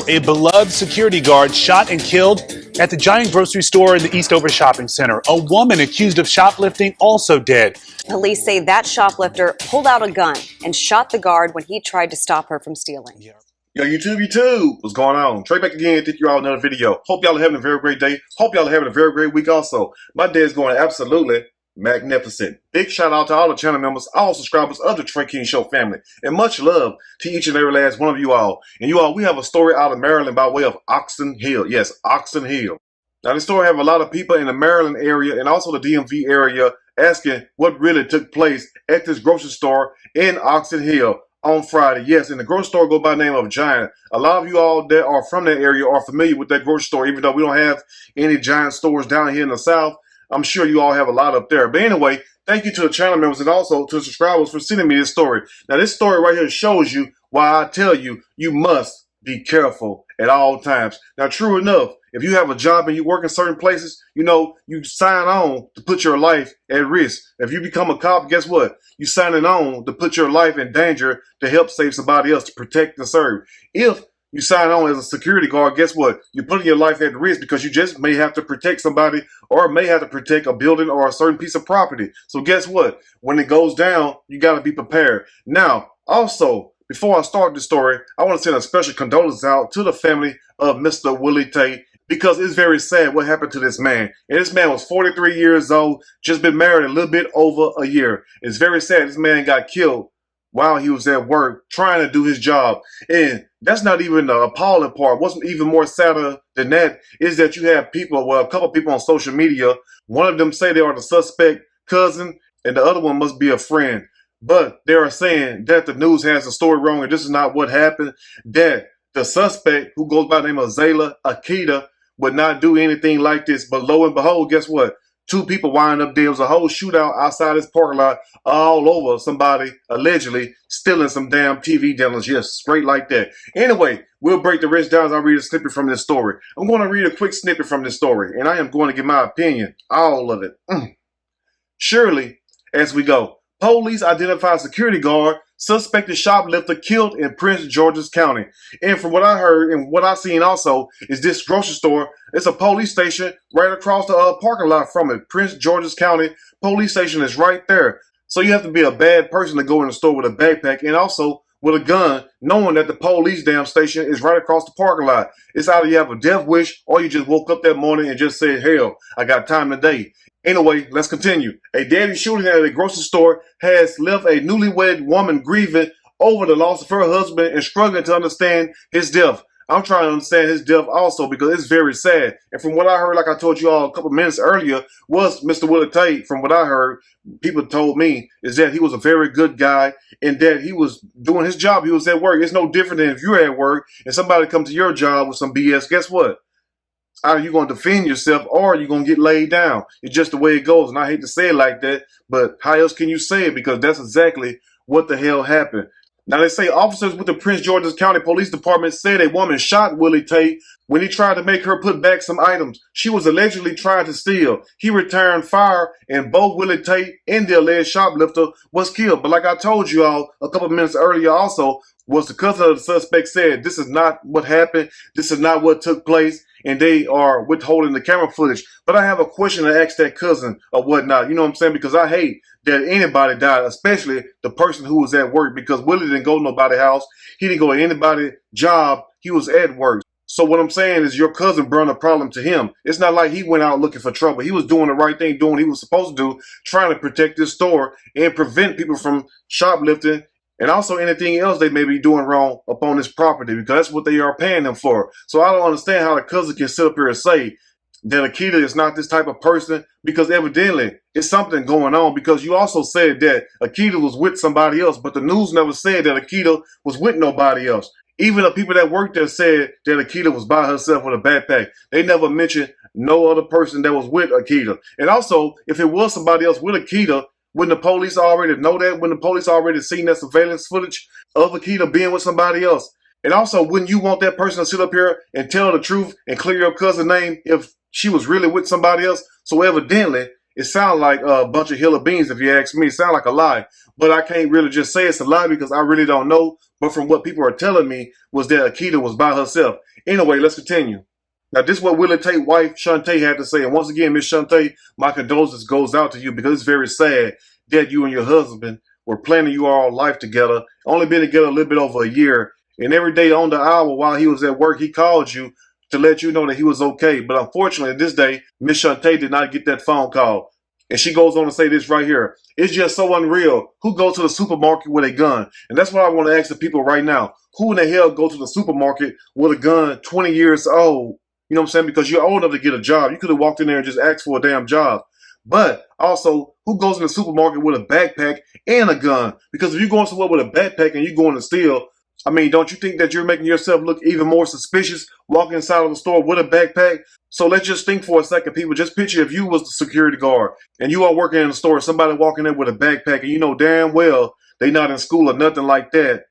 A beloved security guard shot and killed at the giant grocery store in the Eastover Shopping Center. A woman accused of shoplifting also dead. Police say that shoplifter pulled out a gun and shot the guard when he tried to stop her from stealing. Yo, YouTube, what's going on? Trey back again, thank you all another video. Hope y'all are having a very great day. Hope y'all are having a very great week also. My day is going absolutely magnificent. Big shout out to all the channel members, all subscribers of the Trey King Show family. And much love to each and every last one of you all. And you all, we have a story out of Maryland by way of Oxon Hill. Yes, Oxon Hill. Now this story have a lot of people in the Maryland area and also the DMV area asking what really took place at this grocery store in Oxon Hill on Friday. Yes, and the grocery store go by the name of Giant. A lot of you all that are from that area are familiar with that grocery store, even though we don't have any Giant stores down here in the South. I'm sure you all have a lot up there. But anyway, thank you to the channel members and also to the subscribers for sending me this story. Now, this story right here shows you why I tell you, you must be careful at all times. Now, true enough, if you have a job and you work in certain places, you know, you sign on to put your life at risk. If you become a cop, guess what? You signing on to put your life in danger to help save somebody else, to protect and serve. If you sign on as a security guard, guess what? You're putting your life at risk because you just may have to protect somebody or may have to protect a building or a certain piece of property. So guess what? When it goes down, you got to be prepared. Now, also, before I start the story, I want to send a special condolence out to the family of Mr. Willie Tate, because it's very sad what happened to this man. And this man was 43 years old, just been married a little bit over a year. It's very sad this man got killed while he was at work trying to do his job. And that's not even the appalling part. What's even more sadder than that is that you have people, well, a couple people on social media, one of them say they are the suspect cousin and the other one must be a friend. But they are saying that the news has the story wrong and this is not what happened, that the suspect, who goes by the name of Zayla Akita, would not do anything like this. But lo and behold, guess what? Two people wind up dead. There was a whole shootout outside this parking lot all over somebody allegedly stealing some damn TV dinners. Yes, straight like that. Anyway, we'll break the rest down as I read a snippet from this story. I'm going to read a quick snippet from this story, and I am going to give my opinion, all of it. Surely, as we go. Police identify security guard, suspected shoplifter killed in Prince George's County. And from what I heard and what I seen also is this grocery store, it's a police station right across the parking lot from it. Prince George's County police station is right there. So you have to be a bad person to go in the store with a backpack and also with a gun, knowing that the police damn station is right across the parking lot. It's either you have a death wish or you just woke up that morning and just said, hell, I got time today. Anyway, let's continue. A deadly shooting at a grocery store has left a newlywed woman grieving over the loss of her husband and struggling to understand his death. I'm trying to understand his death also because it's very sad. And from what I heard, like I told you all a couple minutes earlier, was Mr. Willie Tate, from what I heard, people told me, is that he was a very good guy and that he was doing his job. He was at work. It's no different than if you're at work and somebody comes to your job with some BS. Guess what? Either you're going to defend yourself or you're going to get laid down. It's just the way it goes. And I hate to say it like that, but how else can you say it? Because that's exactly what the hell happened. Now, they say officers with the Prince George's County Police Department said a woman shot Willie Tate when he tried to make her put back some items she was allegedly trying to steal. He returned fire and both Willie Tate and the alleged shoplifter was killed. But like I told you all a couple minutes earlier also, was the cousin of the suspect said this is not what happened. This is not what took place. And they are withholding the camera footage. But I have a question to ask that cousin or whatnot. You know what I'm saying? Because I hate that anybody died, especially the person who was at work. Because Willie didn't go to nobody's house. He didn't go to anybody's job. He was at work. So what I'm saying is your cousin brought a problem to him. It's not like he went out looking for trouble. He was doing the right thing, doing what he was supposed to do, trying to protect this store and prevent people from shoplifting and also anything else they may be doing wrong upon this property, because that's what they are paying them for. So I don't understand how the cousin can sit up here and say that Akita is not this type of person, because evidently it's something going on, because you also said that Akita was with somebody else, but the news never said that Akita was with nobody else. Even the people that worked there said that Akita was by herself with a backpack. They never mentioned no other person that was with Akita. And also, if it was somebody else with Akita, wouldn't the police already know that? Wouldn't the police already seen that surveillance footage of Akita being with somebody else? And also, wouldn't you want that person to sit up here and tell the truth and clear your cousin's name if she was really with somebody else? So evidently, it sounds like a bunch of hill of beans, if you ask me. It sounds like a lie. But I can't really just say it's a lie because I really don't know. But from what people are telling me was that Akita was by herself. Anyway, let's continue. Now, this is what Willie Tate's wife, Shantae, had to say. And once again, Miss Shantae, my condolences goes out to you because it's very sad that you and your husband were planning your all life together, only been together a little bit over a year. And every day on the hour while he was at work, he called you to let you know that he was okay. But unfortunately, this day, Miss Shantae did not get that phone call. And she goes on to say this right here. It's just so unreal. Who goes to the supermarket with a gun? And that's what I want to ask the people right now. Who in the hell go to the supermarket with a gun 20 years old? You know what I'm saying? Because you're old enough to get a job. You could have walked in there and just asked for a damn job. But also, who goes in the supermarket with a backpack and a gun? Because if you're going somewhere with a backpack and you're going to steal, I mean, don't you think that you're making yourself look even more suspicious walking inside of the store with a backpack? So let's just think for a second, people. Just picture if you was the security guard and you are working in the store, somebody walking in with a backpack and you know damn well they not in school or nothing like that.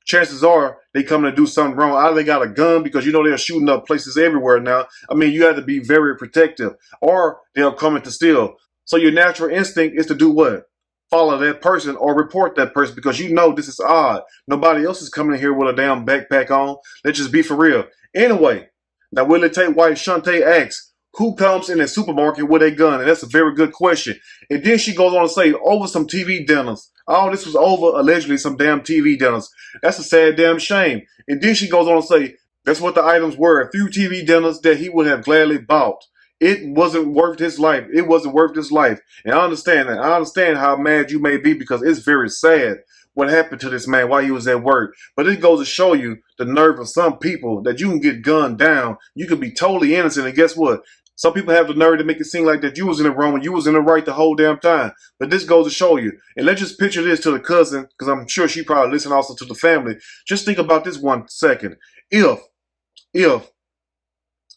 Chances are they coming to do something wrong. Either they got a gun because you know they're shooting up places everywhere now. I mean, you have to be very protective, or they'll come in to steal. So your natural instinct is to do what? Follow that person or report that person because you know this is odd. Nobody else is coming in here with a damn backpack on. Let's just be for real. Anyway, now Willie Tate's wife Shantae asks, who comes in a supermarket with a gun? And that's a very good question. And then she goes on to say, over some TV dinners. Oh, this was over allegedly some damn TV dinners. That's a sad damn shame. And then she goes on to say, that's what the items were. A few TV dinners that he would have gladly bought. It wasn't worth his life. It wasn't worth his life. And I understand that. I understand how mad you may be because it's very sad what happened to this man while he was at work. But it goes to show you the nerve of some people that you can get gunned down. You could be totally innocent. And guess what? Some people have the nerve to make it seem like that you was in the wrong and you was in the right the whole damn time. But this goes to show you. And let's just picture this to the cousin, because I'm sure she probably listened also to the family. Just think about this 1 second. If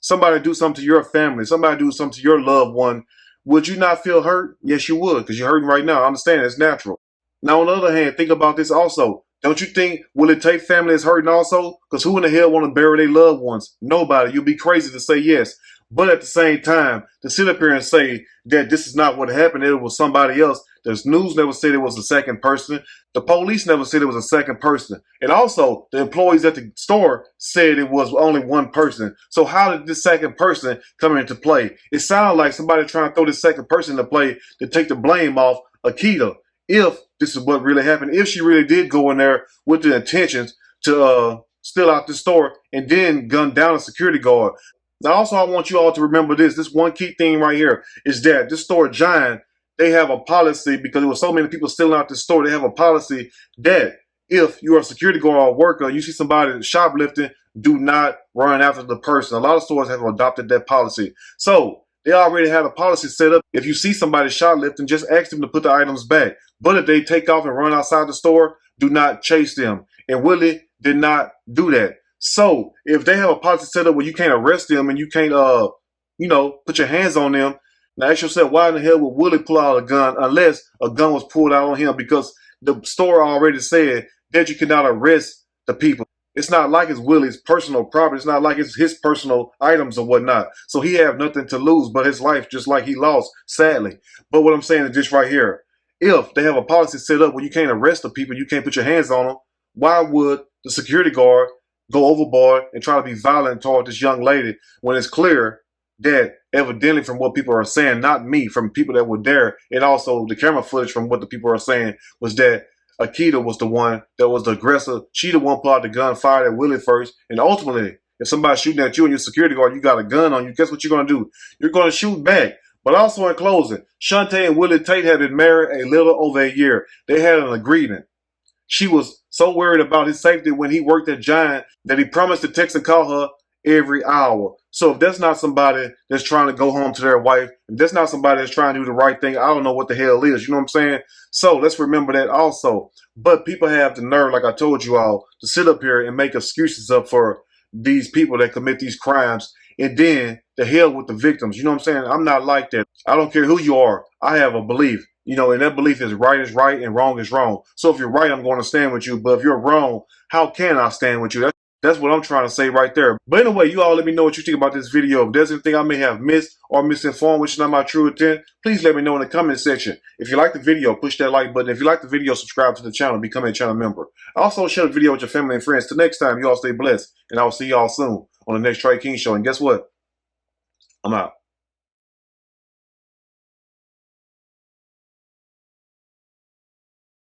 somebody do something to your family, somebody do something to your loved one, would you not feel hurt? Yes, you would, because you're hurting right now. I understand. It's natural. Now, on the other hand, think about this also. Don't you think Willie Tate family is hurting also? Because who in the hell want to bury their loved ones? Nobody. You'd be crazy to say yes. But at the same time, to sit up here and say that this is not what happened, it was somebody else. The news never said it was a second person. The police never said it was a second person. And also, the employees at the store said it was only one person. So how did this second person come into play? It sounded like somebody trying to throw this second person into play to take the blame off Akita. If this is what really happened, if she really did go in there with the intentions to steal out the store and then gun down a security guard. Now, also, I want you all to remember this. This one key thing right here is that this store Giant, they have a policy because there were so many people stealing out the store. They have a policy that if you're a security guard or worker and you see somebody shoplifting, do not run after the person. A lot of stores have adopted that policy. So they already have a policy set up. If you see somebody shoplifting, just ask them to put the items back. But if they take off and run outside the store, do not chase them. And Willie did not do that. So if they have a policy set up where you can't arrest them and you can't, put your hands on them, now ask yourself, why in the hell would Willie pull out a gun unless a gun was pulled out on him? Because the store already said that you cannot arrest the people. It's not like it's Willie's personal property. It's not like it's his personal items or whatnot. So he have nothing to lose but his life, just like he lost, sadly. But what I'm saying is this right here. If they have a policy set up where you can't arrest the people, you can't put your hands on them, why would the security guard go overboard and try to be violent toward this young lady when it's clear that evidently from what people are saying, not me, from people that were there, and also the camera footage from what the people are saying was that Akita was the one that was the aggressor. She the one pulled out the gun, fired at Willie first, and ultimately, if somebody's shooting at you and your security guard, you got a gun on you, guess what you're going to do? You're going to shoot back. But also in closing, Shantae and Willie Tate had been married a little over a year. They had an agreement. She was so worried about his safety when he worked at Giant that he promised to text and call her every hour. So if that's not somebody that's trying to go home to their wife, if that's not somebody that's trying to do the right thing, I don't know what the hell is. You know what I'm saying? So let's remember that also. But people have the nerve, like I told you all, to sit up here and make excuses up for these people that commit these crimes. And then the hell with the victims. You know what I'm saying? I'm not like that. I don't care who you are. I have a belief. And that belief is right and wrong is wrong. So if you're right, I'm going to stand with you. But if you're wrong, how can I stand with you? That's what I'm trying to say right there. But anyway, you all let me know what you think about this video. If there's anything I may have missed or misinformed, which is not my true intent, please let me know in the comment section. If you like the video, push that like button. If you like the video, subscribe to the channel, become a channel member. Also, share the video with your family and friends. Till next time, you all stay blessed, and I will see you all soon on the next Trey King show. And guess what? I'm out.